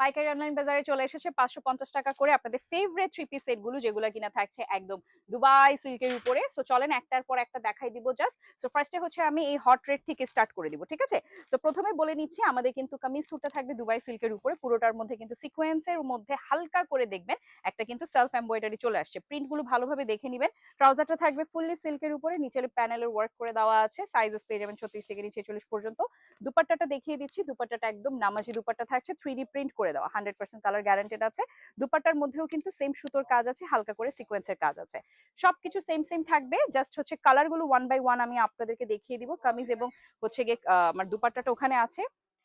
পাইকারি অনলাইন বাজারে চলে এসেছে 550 টাকা করে আপনাদের ফেভারিট থ্রি পিস সেট গুলো, যেগুলো কিনা থাকছে একদম দুবাই সিল্কের উপরে। সো চলেন একটার পর একটা দেখাই দিব জাস্ট। সো ফার্স্টে হচ্ছে আমি এই হট রেড থেকে স্টার্ট করে দিব, ঠিক আছে? তো প্রথমে বলে নিচ্ছি, আমাদের কিন্তু কামিজ স্যুটটা থাকবে দুবাই সিল্কের উপরে, পুরোটার মধ্যে কিন্তু সিকোয়েন্সের মধ্যে হালকা করে দেখবেন একটা কিন্তু সেলফ এমব্রয়ডারি চলে আসছে। প্রিন্ট গুলো ভালোভাবে দেখে নিবেন। ট্রাউজারটা থাকবে ফুললি সিল্কের উপরে, নিচের প্যানেলের ওয়ার্ক করে দেওয়া আছে, সাইজেস পেয়ে যাবেন 36 থেকে নিচে 40 পর্যন্ত। দুপাট্টাটা দেখিয়ে দিচ্ছি, দুপাট্টাটা একদম নামাজি দুপাট্টা থাকছে, 3D প্রিন্ট করে দেওয়া, 100% কালার গ্যারান্টেড আছে। দুপাট্টার মধ্যেও কিন্তু সেম সুতোর কাজ আছে, হালকা করে সিকোয়েন্সের কাজ আছে। সবকিছু সেম সেম থাকবে, জাস্ট হচ্ছে কালার গুলো ওয়ান বাই ওয়ান আমি আপনাদেরকে দেখিয়ে দিব। কামিজ এবং হচ্ছে গিয়ে আমার দুপাট্টাটা ওখানে আছে।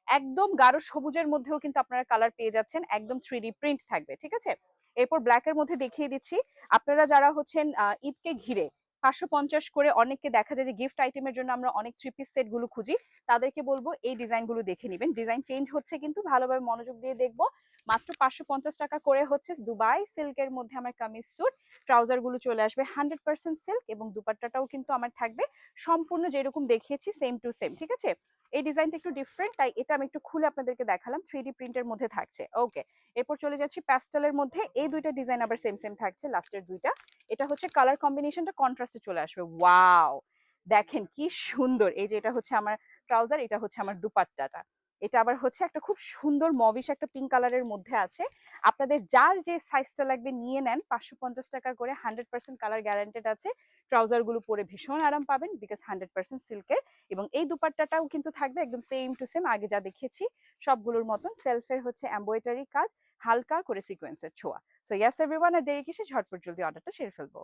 একদম গাঢ় সবুজের মধ্যেও কিন্তু আপনারা কালার পেয়ে যাচ্ছেন, একদম 3D প্রিন্ট থাকবে, ঠিক আছে? এরপর ব্ল্যাক এর মধ্যে দেখিয়ে দিচ্ছি। আপনারা যারা হচ্ছেন ঈদকে ঘিরে 550 করে অনেককে দেখা যায় যে গিফট আইটেমের জন্য আমরা অনেক থ্রি পিস সেট গুলো খুঁজি, তাদেরকে বলবো এই ডিজাইন গুলো দেখে নিবেন। ডিজাইন চেঞ্জ হচ্ছে কিন্তু ভালোভাবে মনোযোগ দিয়ে দেখবো। মাত্র 550 টাকা করে হচ্ছে দুবাই সিল্কের মধ্যে আমার কামিজ স্যুট। ট্রাউজার গুলো চলে আসবে 100% সিল্ক এবং দুপাট্টাটাও কিন্তু আমার থাকবে সম্পূর্ণ যেরকম দেখিয়েছি সেম টু সেম, ঠিক আছে? এই ডিজাইনটা একটু ডিফারেন্ট, তাই এটা আমি একটু খুলে আপনাদেরকে দেখালাম, 3D প্রিন্টের মধ্যে থাকছে। ওকে, এরপর চলে যাচ্ছি প্যাস্টেলের মধ্যে। এই দুইটা ডিজাইন আবার সেম সেম থাকছে, লাস্টের দুইটা। এটা হচ্ছে কালার কম্বিনেশনটা কন্ট্রাস্টে চলে আসবে। ওয়াও, দেখেন কি সুন্দর! এই যে এটা হচ্ছে আমার ট্রাউজার, এটা হচ্ছে আমার দুপাট্টাটা। এটা আবার হচ্ছে একটা খুব সুন্দর মবিশ একটা পিঙ্ক কালারের মধ্যে আছে। আপনাদের যার যে সাইজটা লাগবে নিয়ে নেন, 550 টাকা করে, 100% কালার গ্যারান্টেড আছে। ট্রাউজার গুলো পরে ভীষণ আরাম পাবেন, বিকজ 100% সিল্কের। এবং এই দুপাট্টাটাও কিন্তু থাকবে একদম সেম টু সেম, আগে যা দেখিয়েছি সবগুলোর মতন। সেলফের হচ্ছে এমব্রয়ডারি কাজ, হালকা করে সিকোয়েন্সের ছোঁয়া। সো ইয়াস এভরিওয়ান, আর দেরি কিসে, ঝটপট জলদি অর্ডারটা সেরে ফেলবো।